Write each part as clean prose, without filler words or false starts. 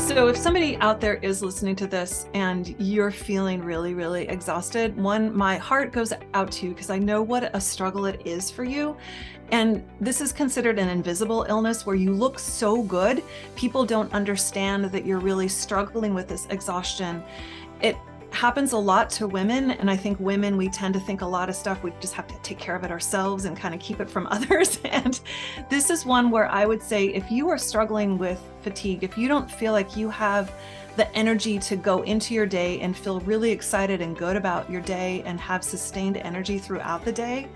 So if somebody out there is listening to this and you're feeling really, really exhausted, my heart goes out to you because I know what a struggle it is for you. And this is considered an invisible illness where you look so good. People don't understand that you're really struggling with this exhaustion. It happens a lot to women. And I think women, we tend to think a lot of stuff. We just have to take care of it ourselves and kind of keep it from others. And this is one where I would say, if you are struggling with fatigue, if you don't feel like you have the energy to go into your day and feel really excited and good about your day and have sustained energy throughout the day,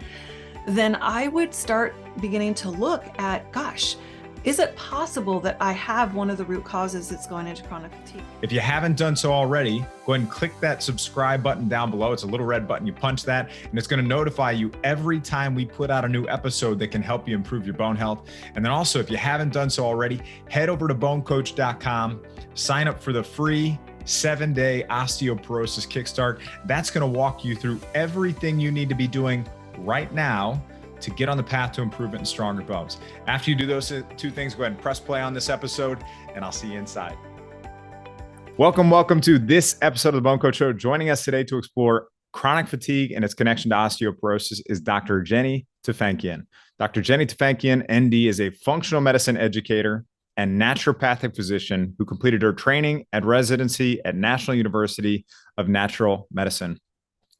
then I would start beginning to look at, gosh, is it possible that I have one of the root causes that's going into chronic fatigue? If you haven't done so already, go ahead and click that subscribe button down below. It's a little red button. You punch that, and it's going to notify you every time we put out a new episode that can help you improve your bone health. And then also, if you haven't done so already, head over to BoneCoach.com, sign up for the free 7-day osteoporosis kickstart. That's going to walk you through everything you need to be doing right now to get on the path to improvement and stronger bones. After you do those two things, go ahead and press play on this episode, and I'll see you inside. Welcome to this episode of the BoneCoach Show. Joining us today to explore chronic fatigue and its connection to osteoporosis is Dr. Jenny Tufenkian. Dr. Jenny Tufenkian, ND, is a functional medicine educator and naturopathic physician who completed her training and residency at National University of Natural Medicine.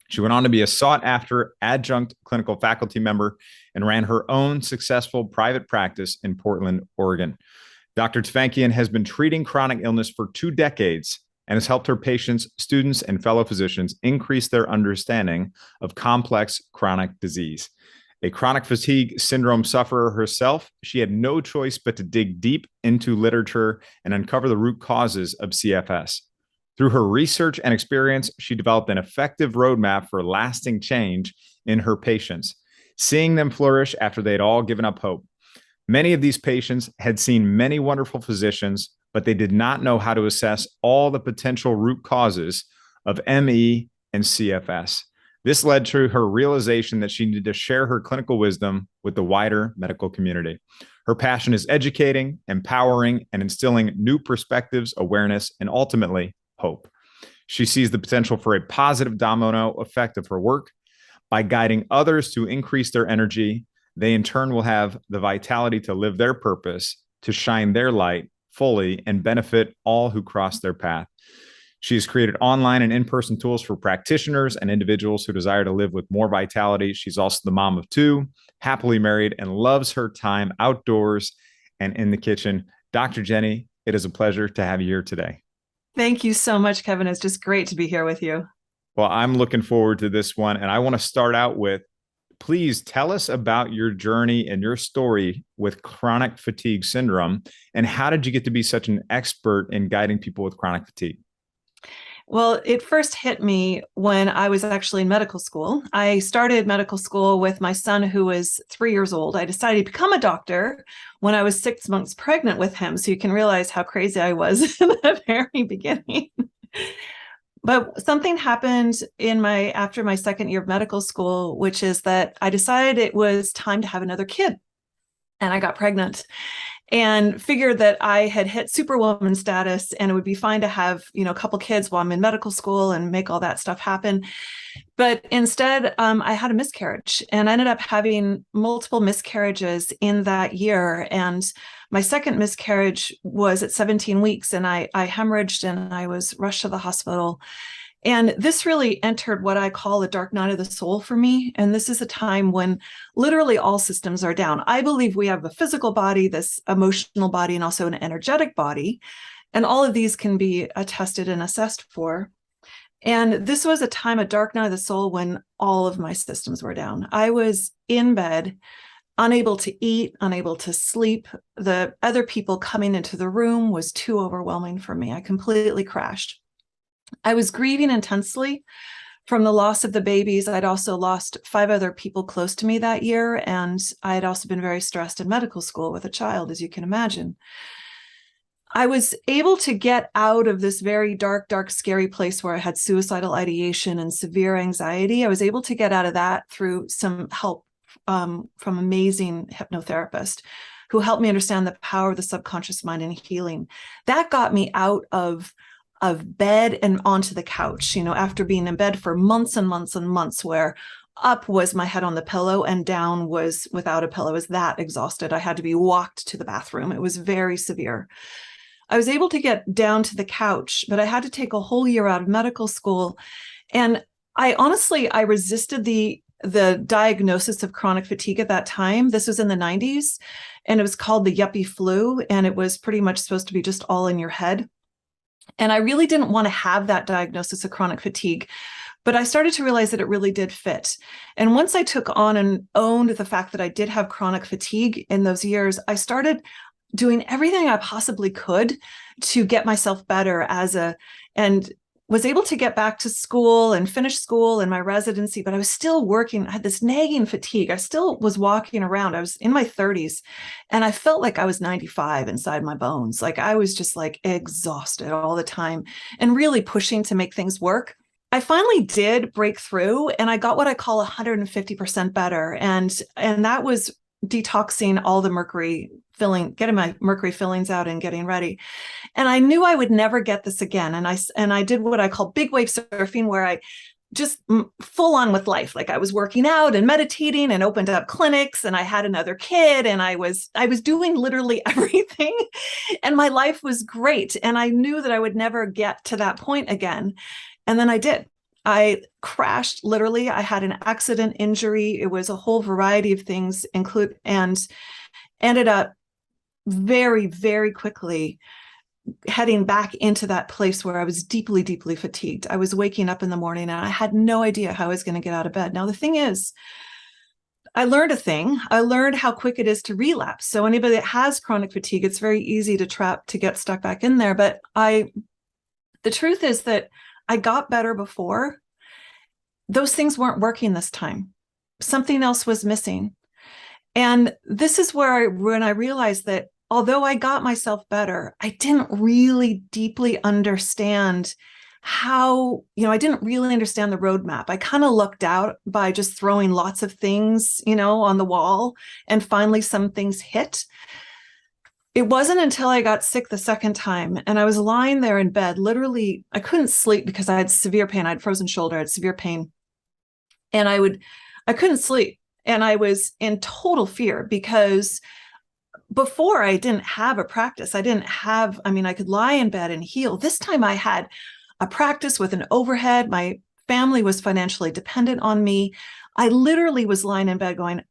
She went on to be a sought-after adjunct clinical faculty member and ran her own successful private practice in Portland, Oregon. Dr. Tufenkian has been treating chronic illness for 2 decades and has helped her patients, students, and fellow physicians increase their understanding of complex chronic disease. A chronic fatigue syndrome sufferer herself, she had no choice but to dig deep into literature and uncover the root causes of CFS. Through her research and experience, she developed an effective roadmap for lasting change in her patients, seeing them flourish after they'd all given up hope. Many of these patients had seen many wonderful physicians, but they did not know how to assess all the potential root causes of ME and CFS. This led to her realization that she needed to share her clinical wisdom with the wider medical community. Her passion is educating, empowering, and instilling new perspectives, awareness, and ultimately, hope. She sees the potential for a positive domino effect of her work. By guiding others to increase their energy, they in turn will have the vitality to live their purpose, to shine their light fully, and benefit all who cross their path. She has created online and in-person tools for practitioners and individuals who desire to live with more vitality. She's also the mom of 2, happily married, and loves her time outdoors and in the kitchen. Dr. Jenny, it is a pleasure to have you here today. Thank you so much, Kevin. It's just great to be here with you. Well, I'm looking forward to this one. And I want to start out with, please tell us about your journey and your story with chronic fatigue syndrome. And how did you get to be such an expert in guiding people with chronic fatigue? Well, it first hit me when I was actually in medical school. I started medical school with my son, who was 3 years old. I decided to become a doctor when I was 6 months pregnant with him. So you can realize how crazy I was in the very beginning. But something happened after my second year of medical school, which is that I decided it was time to have another kid. And I got pregnant and figured that I had hit superwoman status and it would be fine to have, a couple kids while I'm in medical school and make all that stuff happen. But instead, I had a miscarriage and I ended up having multiple miscarriages in that year. And my second miscarriage was at 17 weeks and I hemorrhaged and I was rushed to the hospital. And this really entered what I call a dark night of the soul for me. And this is a time when literally all systems are down. I believe we have a physical body, this emotional body, and also an energetic body. And all of these can be attested and assessed for. And this was a time, a dark night of the soul, when all of my systems were down. I was in bed, unable to eat, unable to sleep. The other people coming into the room was too overwhelming for me. I completely crashed. I was grieving intensely from the loss of the babies. I'd also lost 5 other people close to me that year. And I had also been very stressed in medical school with a child, as you can imagine. I was able to get out of this very dark, scary place where I had suicidal ideation and severe anxiety. I was able to get out of that through some help from an amazing hypnotherapist who helped me understand the power of the subconscious mind and healing. That got me out of bed and onto the couch, after being in bed for months and months and months, where up was my head on the pillow and down was without a pillow. I was that exhausted. I had to be walked to the bathroom. It was very severe. I was able to get down to the couch, but I had to take a whole year out of medical school. And I resisted the diagnosis of chronic fatigue at that time. This was in the 90s, and it was called the yuppie flu. And it was pretty much supposed to be just all in your head. And I really didn't want to have that diagnosis of chronic fatigue, but I started to realize that it really did fit. And once I took on and owned the fact that I did have chronic fatigue in those years, I started doing everything I possibly could to get myself better and was able to get back to school and finish school and my residency, but I was still working. I had this nagging fatigue. I still was walking around. I was in my 30s and I felt like I was 95 inside my bones. Like I was just like exhausted all the time and really pushing to make things work. I finally did break through and I got what I call 150% better. And that was detoxing all the mercury getting my mercury fillings out and getting ready. And I knew I would never get this again. And I did what I call big wave surfing, where I just full on with life. Like I was working out and meditating and opened up clinics, and I had another kid, and I was doing literally everything. And my life was great. And I knew that I would never get to that point again. And then I did. I crashed, literally. I had an accident, injury. It was a whole variety of things, and ended up very, very quickly heading back into that place where I was deeply, deeply fatigued. I was waking up in the morning and I had no idea how I was going to get out of bed. Now, the thing is, I learned a thing. I learned how quick it is to relapse. So anybody that has chronic fatigue, it's very easy to get stuck back in there. But the truth is that I got better before. Those things weren't working this time. Something else was missing. And this is when I realized that although I got myself better, I didn't really deeply understand how, I didn't really understand the roadmap. I kind of lucked out by just throwing lots of things, on the wall, and finally some things hit. It wasn't until I got sick the second time and I was lying there in bed, literally, I couldn't sleep because I had severe pain. I had frozen shoulder, I had severe pain. And I couldn't sleep. And I was in total fear because before I didn't have a practice. I could lie in bed and heal. This time I had a practice with an overhead. My family was financially dependent on me. I literally was lying in bed going,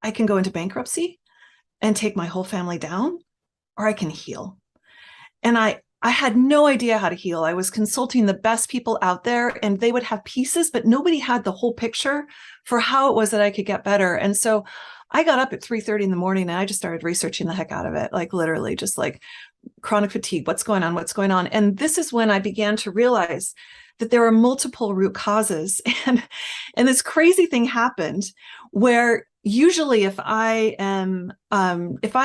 I can go into bankruptcy and take my whole family down, or I can heal. And I had no idea how to heal. I was consulting the best people out there, and they would have pieces, but nobody had the whole picture for how it was that I could get better. And so I got up at 3:30 in the morning and I just started researching the heck out of it. Like literally just like chronic fatigue, what's going on? And this is when I began to realize that there are multiple root causes. And this crazy thing happened where usually if I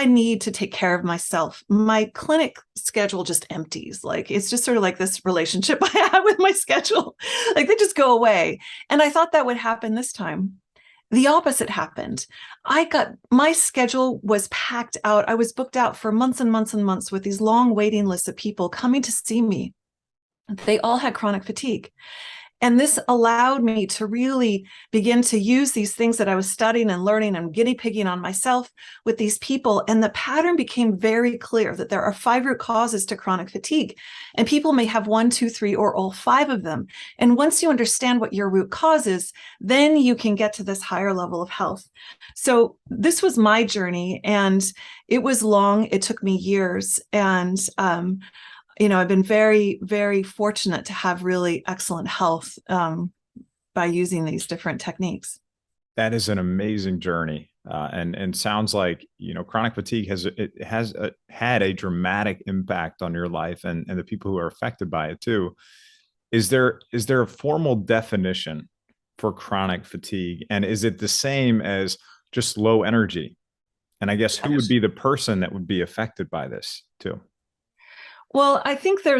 need to take care of myself, my clinic schedule just empties. Like it's just sort of like this relationship I have with my schedule. Like they just go away. And I thought that would happen this time. The opposite happened. My schedule was packed out. I was booked out for months and months and months with these long waiting lists of people coming to see me. They all had chronic fatigue. And this allowed me to really begin to use these things that I was studying and learning and guinea pigging on myself with these people. And the pattern became very clear that there are 5 root causes to chronic fatigue. And people may have 1, 2, 3, or all 5 of them. And once you understand what your root cause is, then you can get to this higher level of health. So this was my journey, and it was long. It took me years. And I've been very, very fortunate to have really excellent health by using these different techniques. That is an amazing journey. And sounds like, chronic fatigue has had a dramatic impact on your life and the people who are affected by it too. Is there a formal definition for chronic fatigue? And is it the same as just low energy? And I guess who would be the person that would be affected by this too? Well, I think there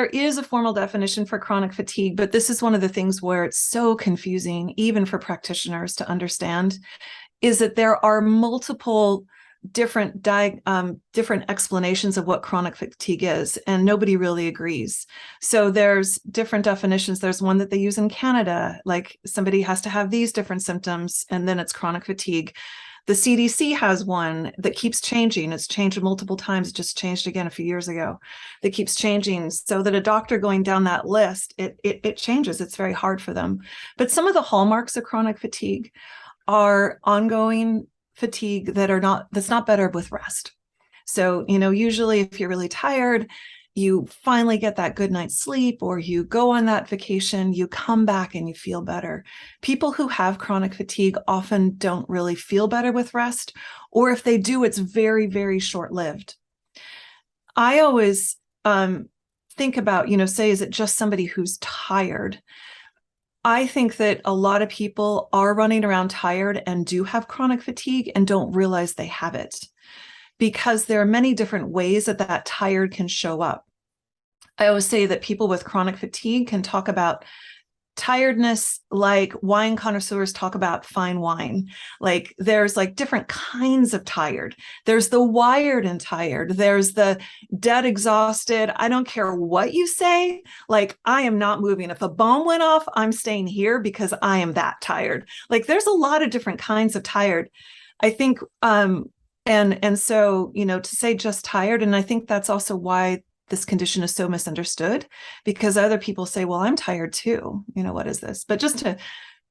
is a formal definition for chronic fatigue, but this is one of the things where it's so confusing, even for practitioners to understand. is that there are multiple different explanations of what chronic fatigue is, and nobody really agrees. So there's different definitions. There's one that they use in Canada, like somebody has to have these different symptoms, and then it's chronic fatigue. The CDC has one that keeps changing. It's changed multiple times. It just changed again a few years ago. That keeps changing, so that a doctor going down that list, it changes. It's very hard for them. But some of the hallmarks of chronic fatigue are ongoing fatigue that's not better with rest. So, usually if you're really tired, you finally get that good night's sleep, or you go on that vacation, you come back and you feel better. People who have chronic fatigue often don't really feel better with rest, or if they do, it's very, very short-lived. I always think about, say, is it just somebody who's tired? I think that a lot of people are running around tired and do have chronic fatigue and don't realize they have it, because there are many different ways that tired can show up. I always say that people with chronic fatigue can talk about tiredness like wine connoisseurs talk about fine wine. Like there's like different kinds of tired. There's the wired and tired. There's the dead exhausted. I don't care what you say. Like, I am not moving. If a bomb went off, I'm staying here because I am that tired. Like, there's a lot of different kinds of tired. I think, and so, to say just tired, and I think that's also why this condition is so misunderstood, because other people say, well, I'm tired too. What is this? But just to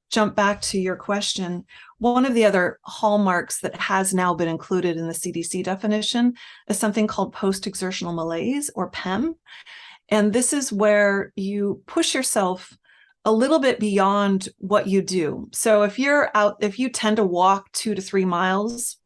jump back to your question, one of the other hallmarks that has now been included in the CDC definition is something called post-exertional malaise, or PEM. And this is where you push yourself a little bit beyond what you do. So if you tend to walk 2 to 3 miles,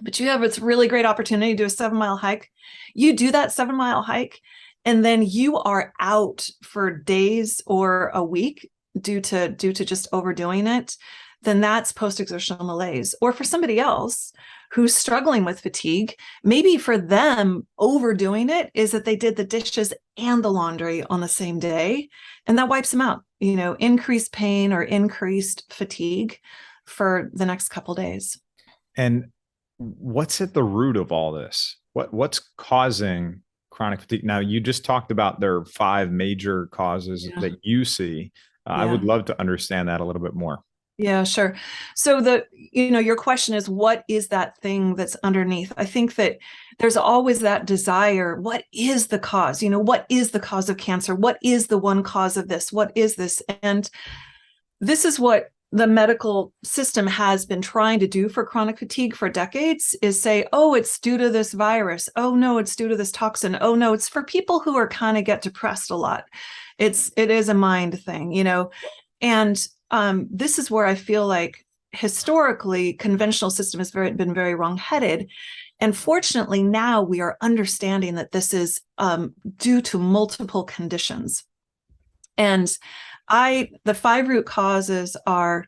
but you have this really great opportunity to do a 7-mile hike, you do that 7-mile hike, and then you are out for days or a week due to just overdoing it, then that's post-exertional malaise. Or for somebody else who's struggling with fatigue, maybe for them, overdoing it is that they did the dishes and the laundry on the same day, and that wipes them out, increased pain or increased fatigue for the next couple days. And what's at the root of all this? What's causing chronic fatigue? Now, you just talked about there are 5 major causes that you see. I would love to understand that a little bit more. Yeah, sure. So your question is, what is that thing that's underneath? I think that there's always that desire. What is the cause? What is the cause of cancer? What is the one cause of this? What is this? And this is what the medical system has been trying to do for chronic fatigue for decades, is say, oh, it's due to this virus. Oh, no, it's due to this toxin. Oh, no, it's for people who are kind of get depressed a lot. It is a mind thing, and this is where I feel like historically conventional system has been very wrong-headed. And fortunately, now we are understanding that this is due to multiple conditions. And the 5 root causes are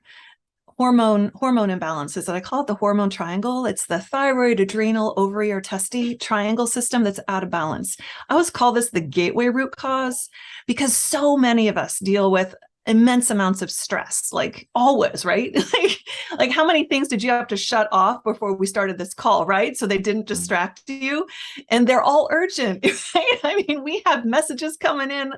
hormone imbalances, and I call it the hormone triangle. It's the thyroid, adrenal, ovary, or testy triangle system that's out of balance. I always call this the gateway root cause, because so many of us deal with immense amounts of stress, like always, right? like how many things did you have to shut off before we started this call, right? So they didn't distract you, and they're all urgent, right? I mean, we have messages coming in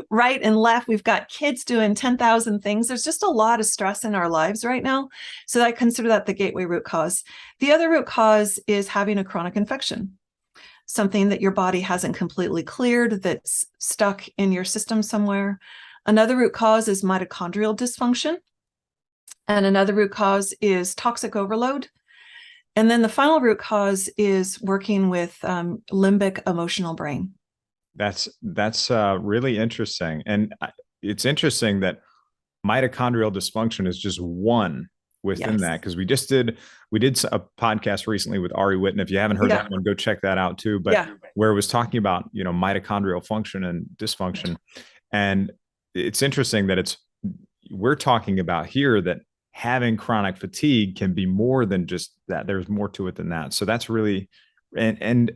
right and left. We've got kids doing 10,000 things. There's just a lot of stress in our lives right now. So I consider that the gateway root cause. The other root cause is having a chronic infection, something that your body hasn't completely cleared, that's stuck in your system somewhere. Another root cause is mitochondrial dysfunction. And another root cause is toxic overload. And then the final root cause is working with limbic emotional brain. That's really interesting. And it's interesting that mitochondrial dysfunction is just one within that, because we did a podcast recently with Ari Whitten. If you haven't heard that one, go check that out too. But where it was talking about, mitochondrial function and dysfunction. And it's interesting that we're talking about here that having chronic fatigue can be more than just that. There's more to it than that. So that's really, and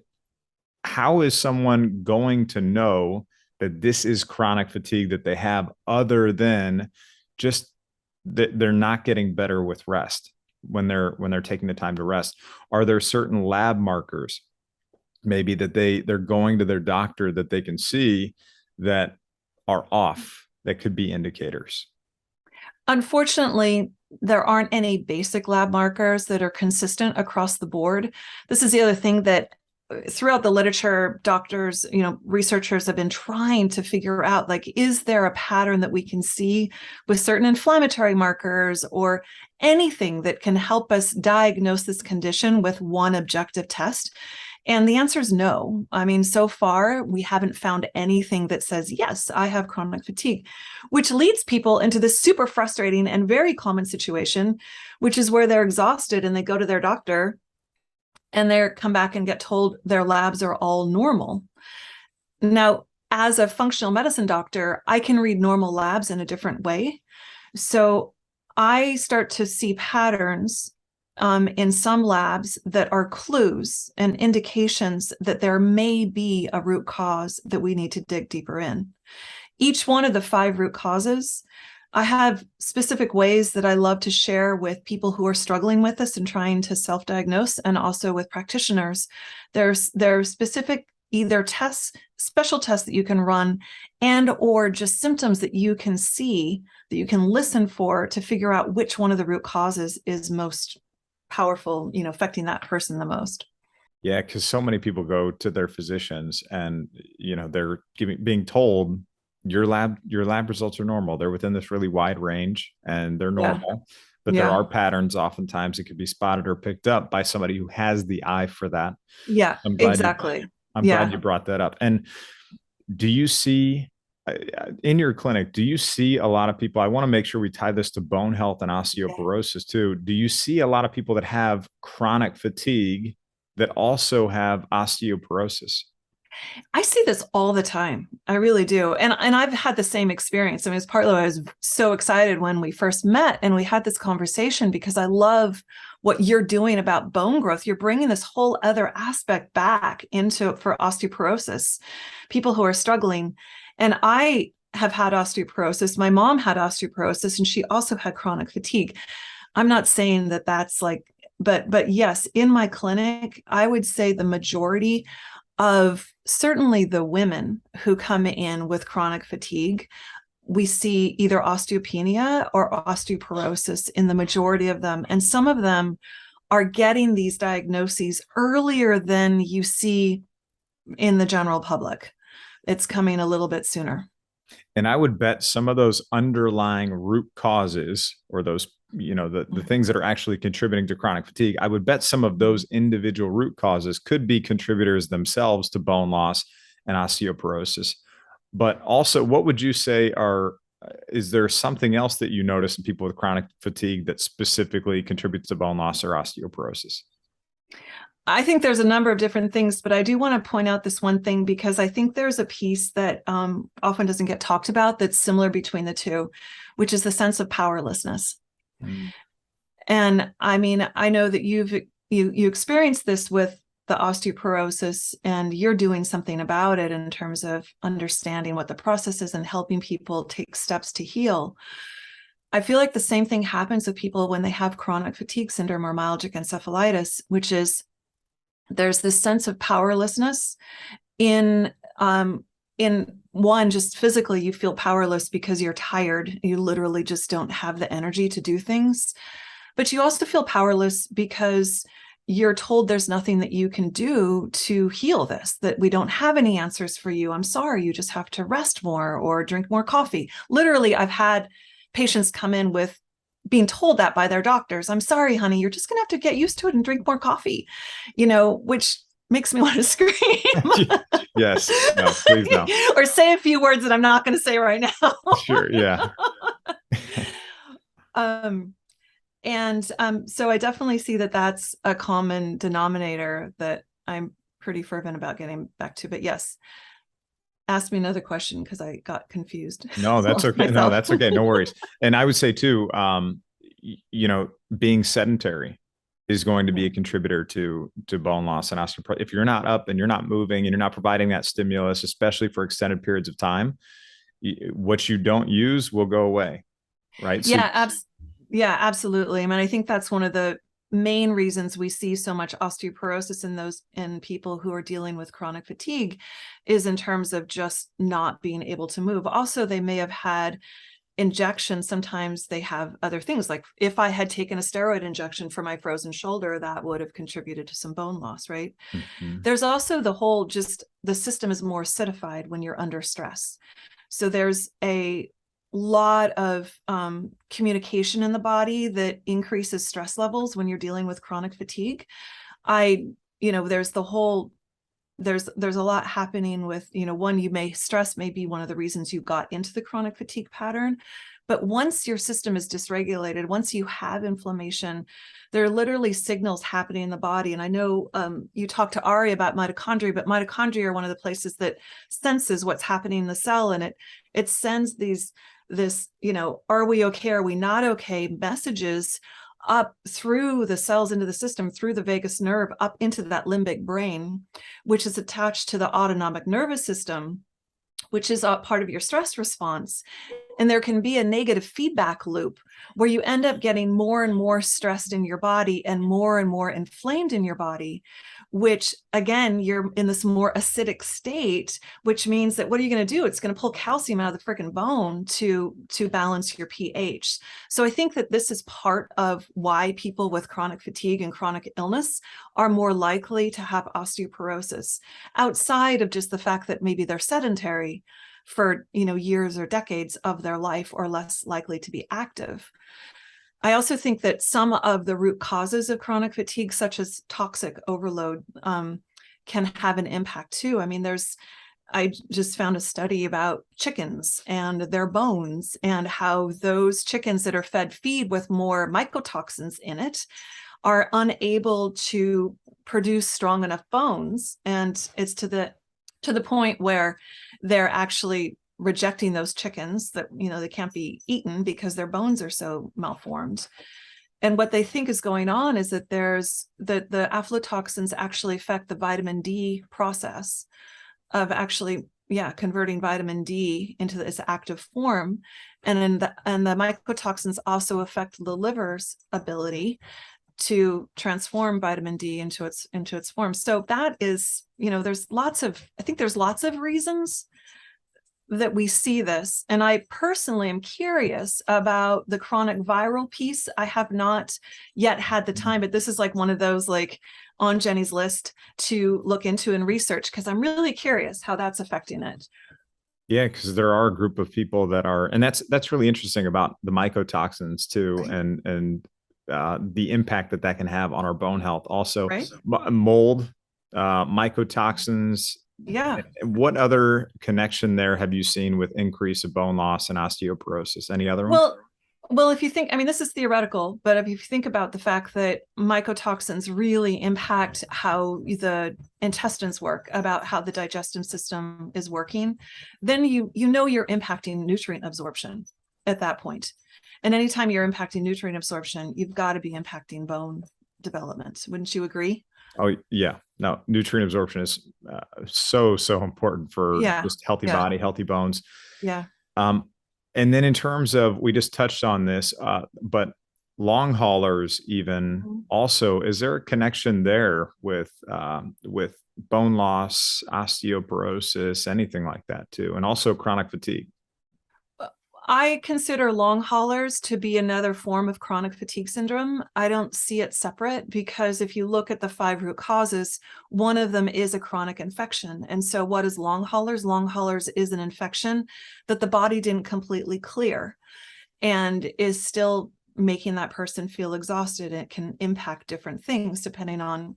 how is someone going to know that this is chronic fatigue that they have, other than just that they're not getting better with rest? when they're taking the time to rest? Are there certain lab markers maybe that they're going to their doctor that they can see that are off, that could be indicators? Unfortunately, there aren't any basic lab markers that are consistent across the board. This is the other thing that throughout the literature, doctors, researchers have been trying to figure out, like, is there a pattern that we can see with certain inflammatory markers or anything that can help us diagnose this condition with one objective test? And the answer is no. I mean, so far, we haven't found anything that says, yes, I have chronic fatigue, which leads people into this super frustrating and very common situation, which is where they're exhausted and they go to their doctor and they come back and get told their labs are all normal. Now, as a functional medicine doctor, I can read normal labs in a different way. So I start to see patterns in some labs that are clues and indications that there may be a root cause that we need to dig deeper in. Each one of the 5 root causes, I have specific ways that I love to share with people who are struggling with this and trying to self-diagnose, and also with practitioners. There's specific either tests, special tests that you can run, and or just symptoms that you can see, that you can listen for to figure out which one of the root causes is most powerful, affecting that person the most. Yeah, because so many people go to their physicians and they're being told your lab results are normal. They're within this really wide range and they're normal. Yeah. But there are patterns oftentimes that could be spotted or picked up by somebody who has the eye for that. Yeah, exactly. I'm glad you brought that up. And do you see in your clinic, do you see a lot of people? I want to make sure we tie this to bone health and osteoporosis too. Do you see a lot of people that have chronic fatigue that also have osteoporosis? I see this all the time. I really do. And I've had the same experience. I mean, it's partly why I was so excited when we first met and we had this conversation, because I love what you're doing about bone growth. You're bringing this whole other aspect back into for osteoporosis, people who are struggling. And I have had osteoporosis. My mom had osteoporosis and she also had chronic fatigue. I'm not saying that that's like, but yes, in my clinic, I would say the majority of certainly the women who come in with chronic fatigue, we see either osteopenia or osteoporosis in the majority of them. And some of them are getting these diagnoses earlier than you see in the general public. It's coming a little bit sooner. And I would bet some of those underlying root causes, or those, the things that are actually contributing to chronic fatigue, I would bet some of those individual root causes could be contributors themselves to bone loss and osteoporosis. But also, what would you say is there something else that you notice in people with chronic fatigue that specifically contributes to bone loss or osteoporosis? I think there's a number of different things, but I do want to point out this one thing, because I think there's a piece that often doesn't get talked about that's similar between the two, which is the sense of powerlessness. Mm. And I mean, I know that you experienced this with the osteoporosis, and you're doing something about it in terms of understanding what the process is and helping people take steps to heal. I feel like the same thing happens with people when they have chronic fatigue syndrome or myalgic encephalitis, which is there's this sense of powerlessness in one, just physically, you feel powerless because you're tired. You literally just don't have the energy to do things. But you also feel powerless because you're told there's nothing that you can do to heal this, that we don't have any answers for you. I'm sorry, you just have to rest more or drink more coffee. Literally, I've had patients come in with being told that by their doctors. I'm sorry, honey, you're just going to have to get used to it and drink more coffee, which makes me want to scream. Yes. No, please no. Or say a few words that I'm not going to say right now. Sure. Yeah. So I definitely see that that's a common denominator that I'm pretty fervent about getting back to. But yes, ask me another question because I got confused. No, that's okay. No, that's okay. No worries. And I would say too, being sedentary is going to be a contributor to bone loss and osteoporosis. If you're not up and you're not moving and you're not providing that stimulus, especially for extended periods of time, what you don't use will go away. Right. Yeah. Yeah, absolutely. I mean, I think that's one of the main reasons we see so much osteoporosis in people who are dealing with chronic fatigue is in terms of just not being able to move. Also, they may have had injections. Sometimes they have other things. Like if I had taken a steroid injection for my frozen shoulder, that would have contributed to some bone loss, right? Mhm. There's also the whole, just the system is more acidified when you're under stress. So there's a lot of communication in the body that increases stress levels when you're dealing with chronic fatigue. I, there's the whole, there's a lot happening with, one, stress may be one of the reasons you got into the chronic fatigue pattern. But once your system is dysregulated, once you have inflammation, there are literally signals happening in the body. And I know you talked to Ari about mitochondria, but mitochondria are one of the places that senses what's happening in the cell, and it sends are we okay, are we not okay messages up through the cells into the system, through the vagus nerve, up into that limbic brain, which is attached to the autonomic nervous system, which is a part of your stress response. And there can be a negative feedback loop where you end up getting more and more stressed in your body and more inflamed in your body, which again, you're in this more acidic state, which means that what are you going to do? It's going to pull calcium out of the freaking bone to balance your pH. So I think that this is part of why people with chronic fatigue and chronic illness are more likely to have osteoporosis, outside of just the fact that maybe they're sedentary for years or decades of their life, or less likely to be active. I also think that some of the root causes of chronic fatigue, such as toxic overload, can have an impact too. I mean, I just found a study about chickens and their bones, and how those chickens that are fed feed with more mycotoxins in it are unable to produce strong enough bones. And it's to the point where they're actually rejecting those chickens, that they can't be eaten because their bones are so malformed. And what they think is going on is that the aflatoxins actually affect the vitamin D process of actually converting vitamin D into this active form. And the mycotoxins also affect the liver's ability to transform vitamin D into its form. So that is, there's lots of reasons that we see this. And I personally am curious about the chronic viral piece. I have not yet had the time, but this is like one of those, like, on Jenny's list to look into and research, because I'm really curious how that's affecting it. Yeah, because there are a group of people that are, and that's really interesting about the mycotoxins too, Right. and the impact that can have on our bone health. Also, Right. mold, mycotoxins. Yeah. What other connection there have you seen with increase of bone loss and osteoporosis? Any other ones? Well, if you think, I mean, this is theoretical, but if you think about the fact that mycotoxins really impact how the intestines work, about how the digestive system is working, then you're impacting nutrient absorption at that point. And anytime you're impacting nutrient absorption, you've got to be impacting bone development. Wouldn't you agree? Oh yeah, no, nutrient absorption is so important for just healthy body, healthy bones. Yeah. And then in terms of, we just touched on this, but long haulers even also, is there a connection there with bone loss, osteoporosis, anything like that too, and also chronic fatigue? I consider long haulers to be another form of chronic fatigue syndrome. I don't see it separate, because if you look at the 5 root causes, one of them is a chronic infection. And so what is long haulers? Long haulers is an infection that the body didn't completely clear and is still making that person feel exhausted. It can impact different things depending on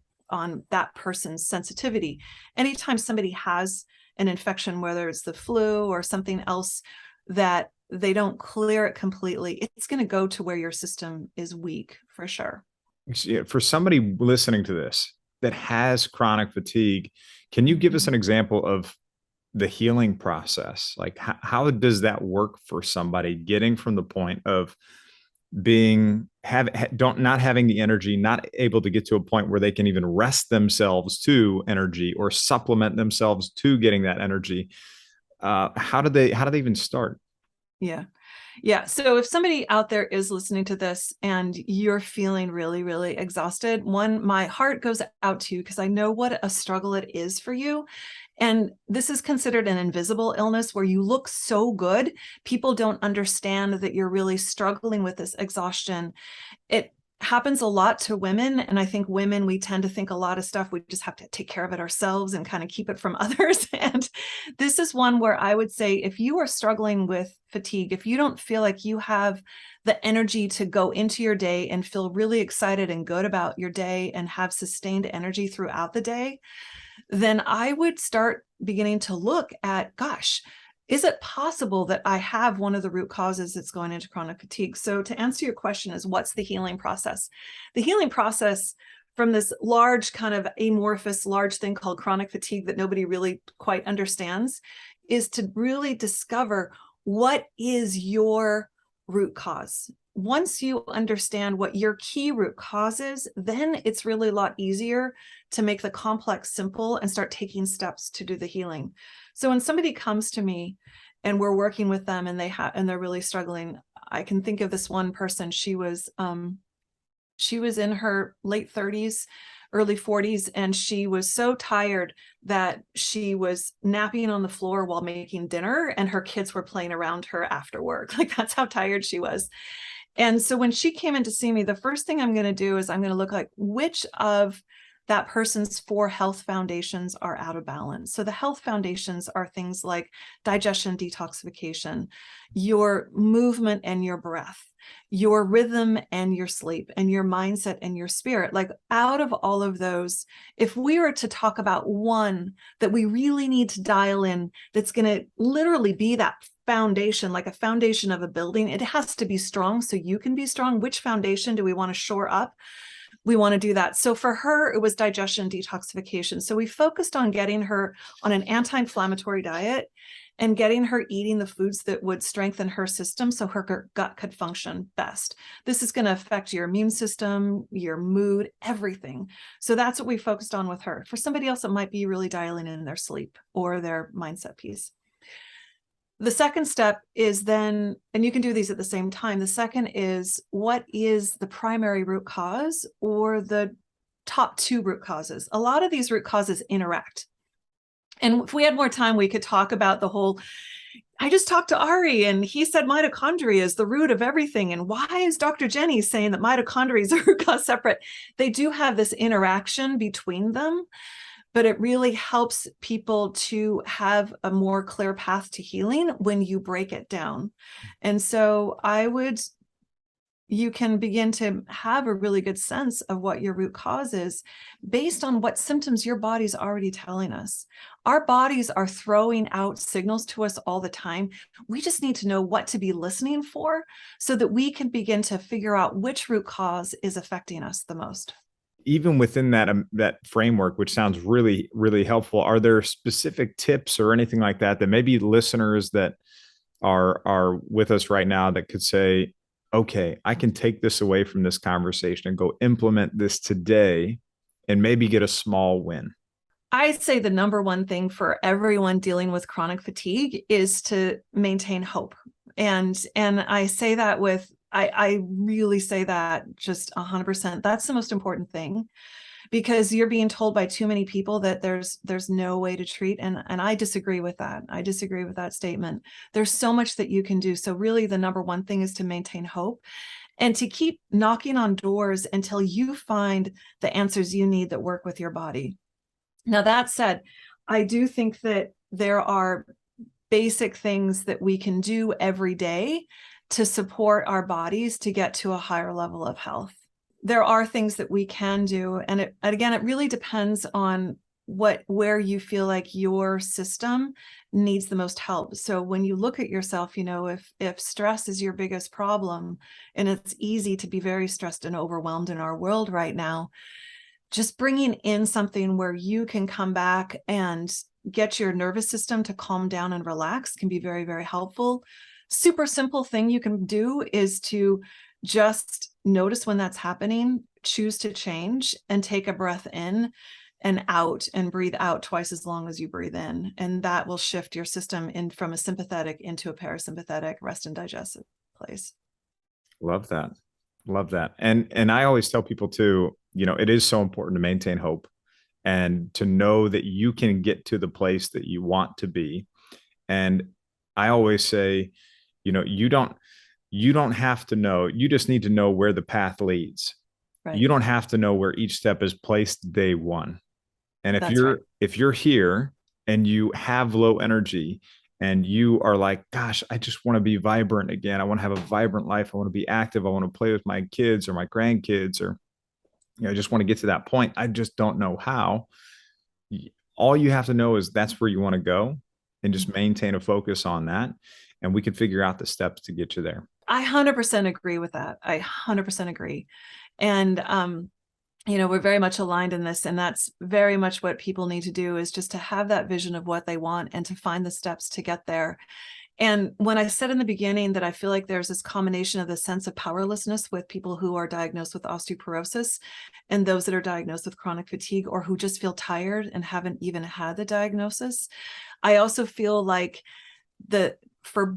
that person's sensitivity. Anytime somebody has an infection, whether it's the flu or something else, that they don't clear it completely, it's going to go to where your system is weak, for sure. For somebody listening to this that has chronic fatigue, can you give us an example of the healing process? Like, how does that work for somebody getting from the point of not having the energy, not able to get to a point where they can even rest themselves to energy or supplement themselves to getting that energy? How do they even start? Yeah. Yeah. So if somebody out there is listening to this and you're feeling really, really exhausted, one, my heart goes out to you because I know what a struggle it is for you. And this is considered an invisible illness where you look so good. People don't understand that you're really struggling with this exhaustion. It happens a lot to women. And I think women, we tend to think a lot of stuff. We just have to take care of it ourselves and kind of keep it from others. And this is one where I would say, if you are struggling with fatigue, if you don't feel like you have the energy to go into your day and feel really excited and good about your day and have sustained energy throughout the day, then I would start beginning to look at, gosh, is it possible that I have one of the root causes that's going into chronic fatigue? So to answer your question is, what's the healing process? The healing process from this large kind of amorphous, large thing called chronic fatigue that nobody really quite understands is to really discover what is your root cause. Once you understand what your key root cause is, then it's really a lot easier to make the complex simple and start taking steps to do the healing. So when somebody comes to me and we're working with them and they're really struggling, I can think of this one person. She was in her late 30s, early 40s, and she was so tired that she was napping on the floor while making dinner, and her kids were playing around her after work. Like, that's how tired she was. And so when she came in to see me, the first thing I'm going to do is I'm going to look like which of that person's 4 health foundations are out of balance. So the health foundations are things like digestion, detoxification, your movement and your breath, your rhythm and your sleep, and your mindset and your spirit. Like, out of all of those, if we were to talk about one that we really need to dial in, that's going to literally be that foundation, like a foundation of a building, it has to be strong so you can be strong. Which foundation do we want to shore up? We want to do that. So for her, it was digestion detoxification. So we focused on getting her on an anti-inflammatory diet and getting her eating the foods that would strengthen her system so her gut could function best. This is going to affect your immune system, your mood, everything. So that's what we focused on with her. For somebody else, it might be really dialing in their sleep or their mindset piece. The second step is then, and you can do these at the same time. The second is, what is the primary root cause or the top 2 root causes? A lot of these root causes interact. And if we had more time, we could talk about the whole, I just talked to Ari and he said mitochondria is the root of everything. And why is Dr. Jenny saying that mitochondria is a root cause separate? They do have this interaction between them, but it really helps people to have a more clear path to healing when you break it down. And so you can begin to have a really good sense of what your root cause is based on what symptoms your body's already telling us. Our bodies are throwing out signals to us all the time. We just need to know what to be listening for so that we can begin to figure out which root cause is affecting us the most. Even within that framework, which sounds really, really helpful, are there specific tips or anything like that maybe listeners that are with us right now that could say, okay, I can take this away from this conversation and go implement this today and maybe get a small win? I'd say the number one thing for everyone dealing with chronic fatigue is to maintain hope. And I say that with, I really say that just 100%. That's the most important thing, because you're being told by too many people that there's no way to treat. And I disagree with that. I disagree with that statement. There's so much that you can do. So really the number one thing is to maintain hope and to keep knocking on doors until you find the answers you need that work with your body. Now, that said, I do think that there are basic things that we can do every day to support our bodies to get to a higher level of health. There are things that we can do. And again, it really depends on where you feel like your system needs the most help. So when you look at yourself, if stress is your biggest problem, and it's easy to be very stressed and overwhelmed in our world right now, just bringing in something where you can come back and get your nervous system to calm down and relax can be very, very helpful. Super simple thing you can do is to just notice when that's happening, choose to change, and take a breath in and out, and breathe out twice as long as you breathe in. And that will shift your system in from a sympathetic into a parasympathetic rest and digest. place. Love that. Love that. And I always tell people too, it is so important to maintain hope and to know that you can get to the place that you want to be. And I always say, you don't have to know, you just need to know where the path leads. Right. You don't have to know where each step is placed day one. And if you're here and you have low energy and you are like, gosh, I just want to be vibrant again. I want to have a vibrant life. I want to be active. I want to play with my kids or my grandkids, or, I just want to get to that point. I just don't know how. All you have to know is that's where you want to go, and just maintain a focus on that. And we can figure out the steps to get you there. I 100% agree with that. I 100% agree. And, we're very much aligned in this, and that's very much what people need to do, is just to have that vision of what they want and to find the steps to get there. And when I said in the beginning that I feel like there's this combination of the sense of powerlessness with people who are diagnosed with osteoporosis and those that are diagnosed with chronic fatigue, or who just feel tired and haven't even had the diagnosis, I also feel like for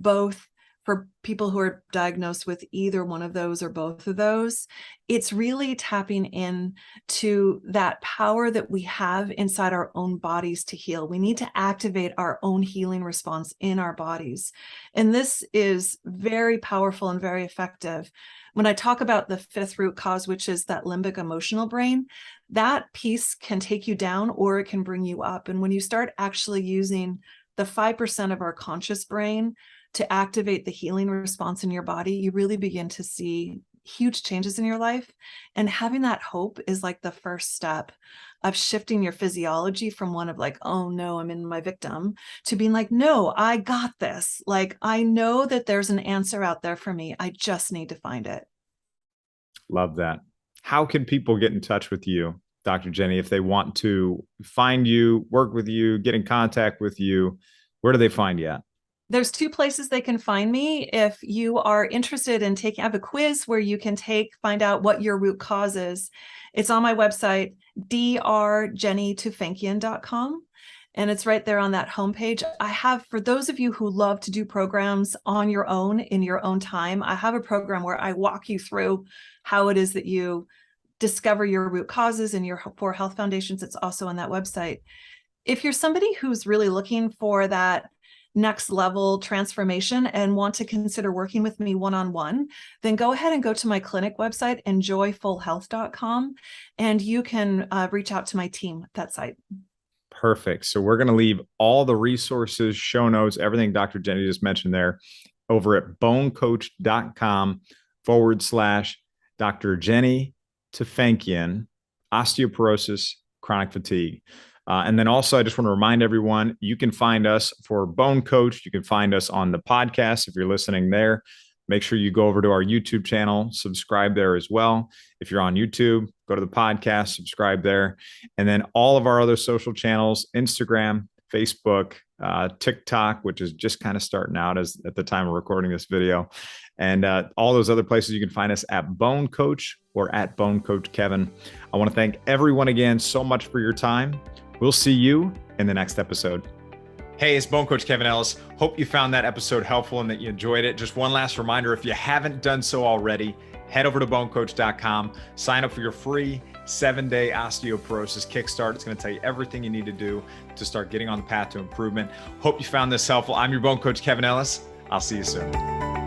people who are diagnosed with either one of those or both of those, it's really tapping in to that power that we have inside our own bodies to heal. We need to activate our own healing response in our bodies. And this is very powerful and very effective. When I talk about the fifth root cause, which is that limbic emotional brain, that piece can take you down or it can bring you up. And when you start actually using the 5% of our conscious brain to activate the healing response in your body, you really begin to see huge changes in your life. And having that hope is like the first step of shifting your physiology from one of like, oh no, I'm in my victim, to being like, no, I got this. Like, I know that there's an answer out there for me. I just need to find it. Love that. How can people get in touch with you, Dr. Jenny, if they want to find you, work with you, get in contact with you? Where do they find you at? There's two places they can find me. If you are interested in I have a quiz where you can find out what your root cause is. It's on my website, drjennytufenkian.com. And it's right there on that homepage. I have, for those of you who love to do programs on your own, in your own time, I have a program where I walk you through how it is that you discover your root causes in your 4 health foundations. It's also on that website. If you're somebody who's really looking for that next level transformation and want to consider working with me one-on-one, then go ahead and go to my clinic website, enjoyfullhealth.com, and you can reach out to my team at that site. Perfect. So we're going to leave all the resources, show notes, everything Dr. Jenny just mentioned there over at bonecoach.com/Dr. Jenny Tufenkian, osteoporosis, chronic fatigue. And then also, I just want to remind everyone, you can find us for BoneCoach. You can find us on the podcast if you're listening there. Make sure you go over to our YouTube channel, subscribe there as well. If you're on YouTube, go to the podcast, subscribe there. And then all of our other social channels, Instagram, Facebook, TikTok, which is just kind of starting out at the time of recording this video. And all those other places, you can find us at BoneCoach or at BoneCoach Kevin. I want to thank everyone again so much for your time. We'll see you in the next episode. Hey, it's BoneCoach Kevin Ellis. Hope you found that episode helpful and that you enjoyed it. Just one last reminder, if you haven't done so already, head over to bonecoach.com, sign up for your free 7-day osteoporosis kickstart. It's going to tell you everything you need to do to start getting on the path to improvement. Hope you found this helpful. I'm your BoneCoach Kevin Ellis. I'll see you soon.